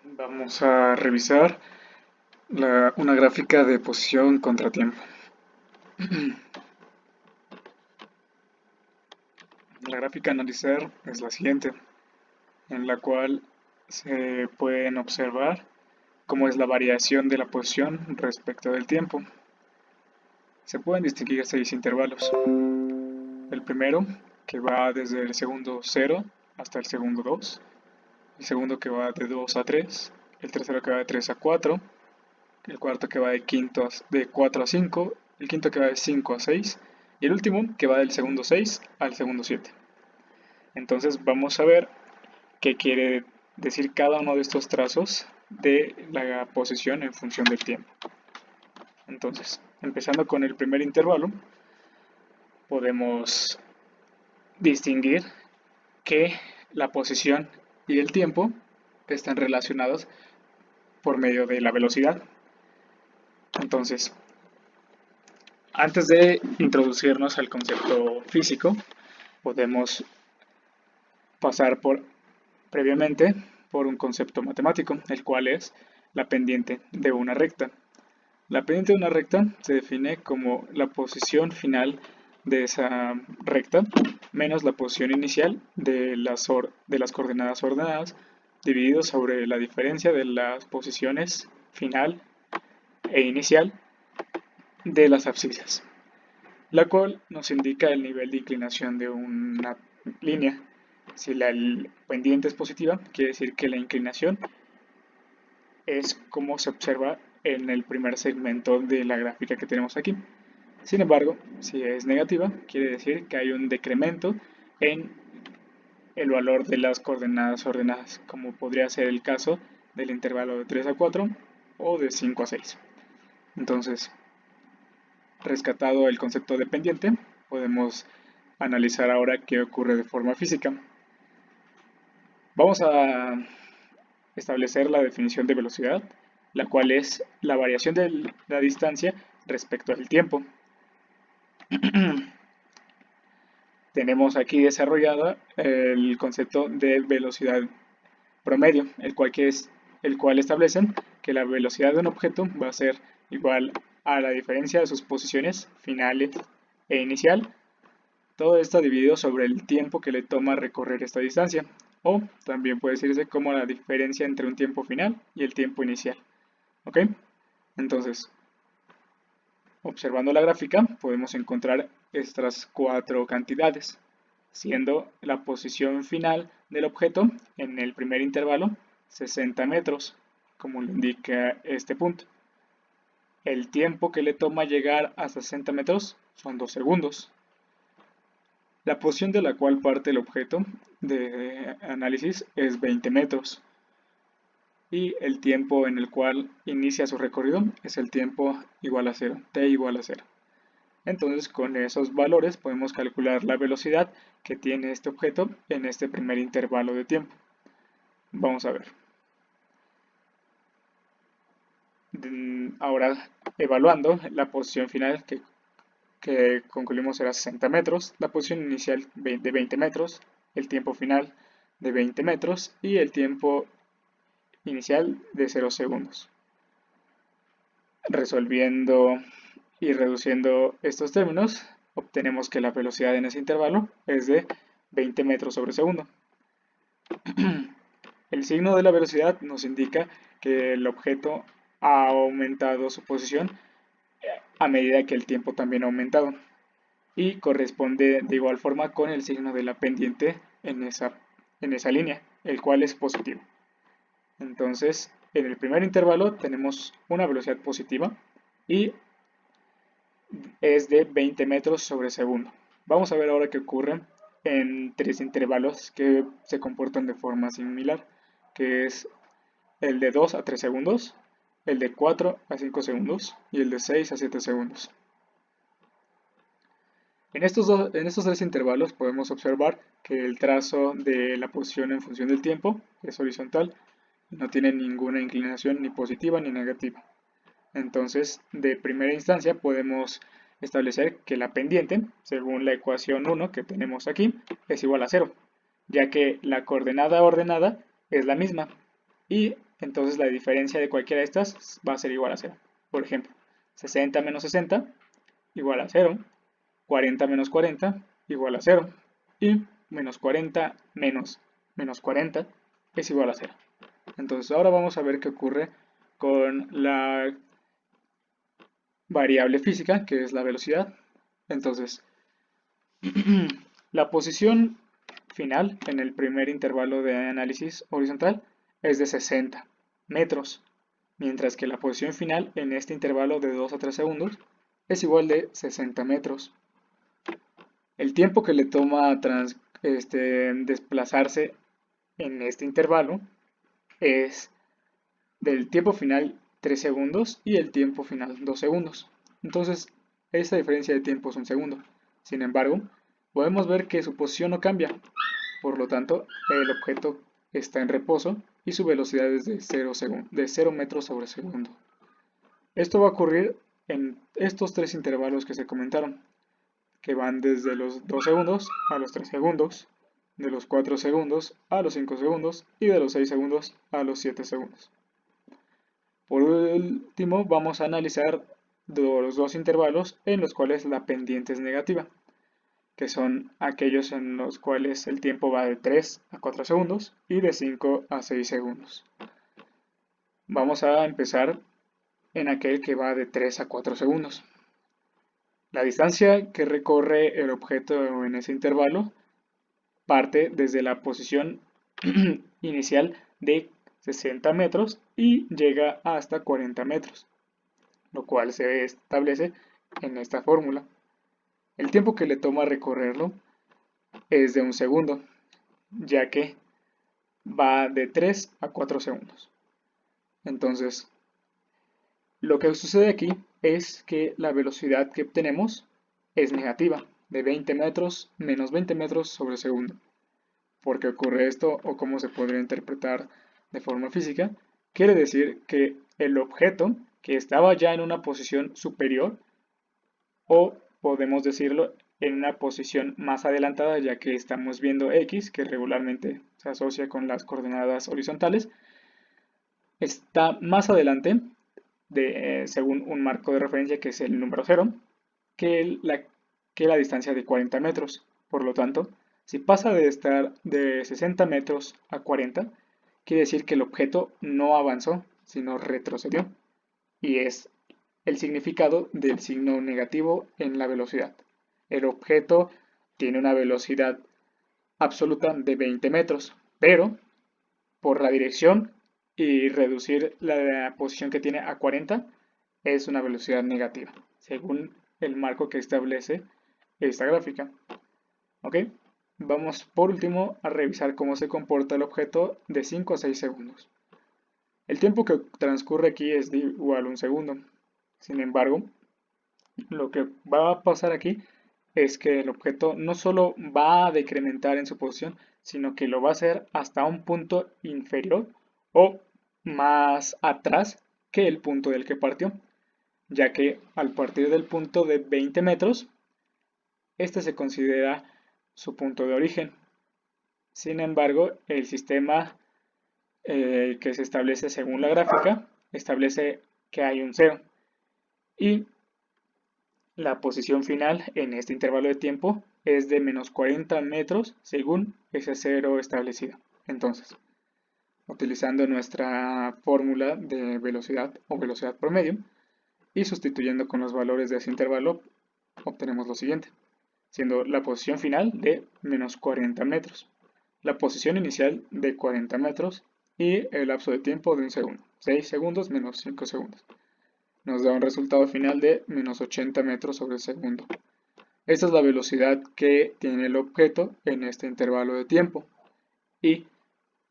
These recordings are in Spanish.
Vamos a revisar una gráfica de posición contratiempo. La gráfica a analizar es la siguiente, en la cual se pueden observar cómo es la variación de la posición respecto del tiempo. Se pueden distinguir 6 intervalos. El primero, que va desde el segundo 0 hasta el segundo 2. El segundo que va de 2 a 3. El tercero que va de 3 a 4. El cuarto que va de 4 a 5, el quinto que va de 5 a 6 y el último que va del segundo 6 al segundo 7. Entonces vamos a ver qué quiere decir cada uno de estos trazos de la posición en función del tiempo. Entonces, empezando con el primer intervalo, podemos distinguir que la posición y el tiempo están relacionados por medio de la velocidad. Entonces, antes de introducirnos al concepto físico, podemos pasar previamente por un concepto matemático, el cual es la pendiente de una recta. La pendiente de una recta se define como la posición final de esa recta menos la posición inicial de las coordenadas ordenadas dividido sobre la diferencia de las posiciones final e inicial de las abscisas, la cual nos indica el nivel de inclinación de una línea. Si la pendiente es positiva, quiere decir que la inclinación es como se observa en el primer segmento de la gráfica que tenemos aquí. Sin embargo, si es negativa, quiere decir que hay un decremento en el valor de las coordenadas ordenadas, como podría ser el caso del intervalo de 3 a 4 o de 5 a 6. Entonces, rescatado el concepto de pendiente, podemos analizar ahora qué ocurre de forma física. Vamos a establecer la definición de velocidad, la cual es la variación de la distancia respecto al tiempo. Tenemos aquí desarrollado el concepto de velocidad promedio, el cual establecen que la velocidad de un objeto va a ser igual a la diferencia de sus posiciones finales e inicial. Todo esto dividido sobre el tiempo que le toma recorrer esta distancia, o también puede decirse como la diferencia entre un tiempo final y el tiempo inicial. ¿Ok? Entonces, observando la gráfica, podemos encontrar estas 4 cantidades, siendo la posición final del objeto en el primer intervalo 60 metros, como lo indica este punto. El tiempo que le toma llegar a 60 metros son 2 segundos. La posición de la cual parte el objeto de análisis es 20 metros y el tiempo en el cual inicia su recorrido es el tiempo igual a 0, t igual a 0. Entonces con esos valores podemos calcular la velocidad que tiene este objeto en este primer intervalo de tiempo. Vamos a ver. Ahora evaluando la posición final que concluimos era 60 metros, la posición inicial de 20 metros, el tiempo final de 20 metros y el tiempo inicial de 0 segundos. Resolviendo y reduciendo estos términos, obtenemos que la velocidad en ese intervalo es de 20 metros sobre segundo. El signo de la velocidad nos indica que el objeto ha aumentado su posición a medida que el tiempo también ha aumentado y corresponde de igual forma con el signo de la pendiente en esa línea, el cual es positivo. Entonces, en el primer intervalo tenemos una velocidad positiva y es de 20 metros sobre segundo. Vamos a ver ahora qué ocurre en 3 intervalos que se comportan de forma similar, que es el de 2 a 3 segundos, el de 4 a 5 segundos y el de 6 a 7 segundos. En estos 3 intervalos podemos observar que el trazo de la posición en función del tiempo es horizontal y no tiene ninguna inclinación ni positiva ni negativa. Entonces, de primera instancia podemos establecer que la pendiente, según la ecuación 1 que tenemos aquí, es igual a 0, ya que la coordenada ordenada es la misma y entonces la diferencia de cualquiera de estas va a ser igual a 0. Por ejemplo, 60 menos 60 igual a 0, 40 menos 40 igual a 0 y menos 40 menos 40 es igual a 0. Entonces ahora vamos a ver qué ocurre con la variable física, que es la velocidad. Entonces, la posición final en el primer intervalo de análisis horizontal es de 60 metros, mientras que la posición final en este intervalo de 2 a 3 segundos es igual de 60 metros. El tiempo que le toma desplazarse en este intervalo es del tiempo final 3 segundos y el tiempo final 2 segundos. Entonces, esta diferencia de tiempo es un segundo. Sin embargo, podemos ver que su posición no cambia. Por lo tanto, el objeto está en reposo y su velocidad es de 0 metros sobre segundo. Esto va a ocurrir en estos tres intervalos que se comentaron, que van desde los 2 segundos a los 3 segundos, de los 4 segundos a los 5 segundos y de los 6 segundos a los 7 segundos. Por último, vamos a analizar los dos intervalos en los cuales la pendiente es negativa, que son aquellos en los cuales el tiempo va de 3 a 4 segundos y de 5 a 6 segundos. Vamos a empezar en aquel que va de 3 a 4 segundos. La distancia que recorre el objeto en ese intervalo parte desde la posición inicial de 60 metros y llega hasta 40 metros, lo cual se establece en esta fórmula. El tiempo que le toma recorrerlo es de un segundo, ya que va de 3 a 4 segundos. Entonces, lo que sucede aquí es que la velocidad que obtenemos es negativa, de 20 metros menos 20 metros sobre segundo. ¿Por qué ocurre esto o cómo se podría interpretar de forma física? Quiere decir que el objeto que estaba ya en una posición superior, o podemos decirlo en una posición más adelantada, ya que estamos viendo X, que regularmente se asocia con las coordenadas horizontales, está más adelante, según un marco de referencia que es el número 0, que la distancia de 40 metros. Por lo tanto, si pasa de estar de 60 metros a 40, quiere decir que el objeto no avanzó, sino retrocedió. Y es el significado del signo negativo en la velocidad. El objeto tiene una velocidad absoluta de 20 metros, pero por la dirección y reducir la posición que tiene a 40 es una velocidad negativa, según el marco que establece esta gráfica. ¿Ok? Vamos por último a revisar cómo se comporta el objeto de 5 a 6 segundos. El tiempo que transcurre aquí es de igual a un segundo. Sin embargo, lo que va a pasar aquí es que el objeto no solo va a decrementar en su posición, sino que lo va a hacer hasta un punto inferior o más atrás que el punto del que partió, ya que al partir del punto de 20 metros, este se considera su punto de origen. Sin embargo, el sistema que se establece según la gráfica establece que hay un 0 y la posición final en este intervalo de tiempo es de menos 40 metros según ese 0 establecido. Entonces, utilizando nuestra fórmula de velocidad o velocidad promedio y sustituyendo con los valores de ese intervalo, obtenemos lo siguiente, siendo la posición final de menos 40 metros, la posición inicial de 40 metros y el lapso de tiempo de un segundo, 6 segundos menos 5 segundos. Nos da un resultado final de menos 80 metros sobre segundo. Esta es la velocidad que tiene el objeto en este intervalo de tiempo y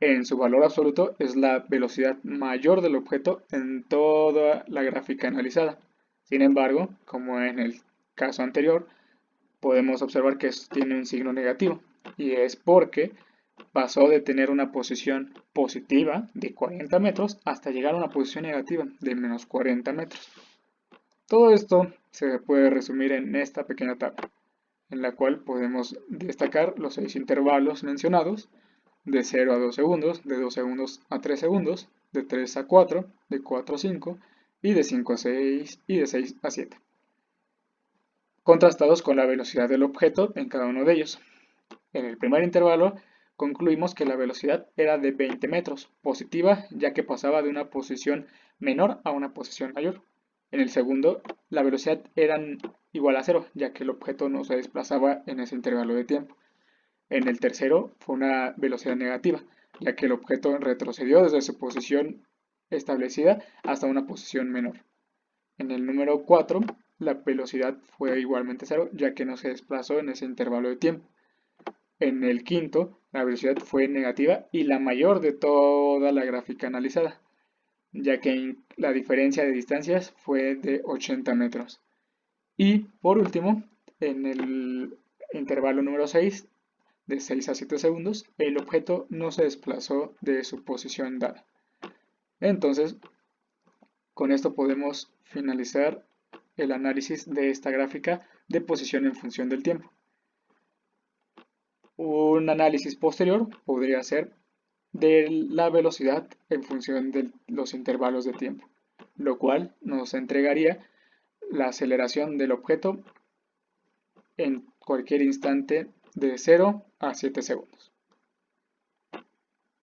en su valor absoluto es la velocidad mayor del objeto en toda la gráfica analizada. Sin embargo, como en el caso anterior, podemos observar que tiene un signo negativo y es porque pasó de tener una posición positiva de 40 metros hasta llegar a una posición negativa de menos 40 metros. Todo esto se puede resumir en esta pequeña tabla, en la cual podemos destacar los 6 intervalos mencionados, de 0 a 2 segundos, de 2 segundos a 3 segundos, de 3 a 4, de 4 a 5 y de 5 a 6 y de 6 a 7, contrastados con la velocidad del objeto en cada uno de ellos. En el primer intervalo concluimos que la velocidad era de 20 metros, positiva ya que pasaba de una posición menor a una posición mayor. En el segundo, la velocidad era igual a 0, ya que el objeto no se desplazaba en ese intervalo de tiempo. En el tercero fue una velocidad negativa, ya que el objeto retrocedió desde su posición establecida hasta una posición menor. En el número 4, la velocidad fue igualmente 0, ya que no se desplazó en ese intervalo de tiempo. En el quinto, la velocidad fue negativa y la mayor de toda la gráfica analizada, ya que la diferencia de distancias fue de 80 metros. Y por último, en el intervalo número 6, de 6 a 7 segundos, el objeto no se desplazó de su posición dada. Entonces, con esto podemos finalizar el análisis de esta gráfica de posición en función del tiempo. Un análisis posterior podría ser de la velocidad en función de los intervalos de tiempo, lo cual nos entregaría la aceleración del objeto en cualquier instante de 0 a 7 segundos.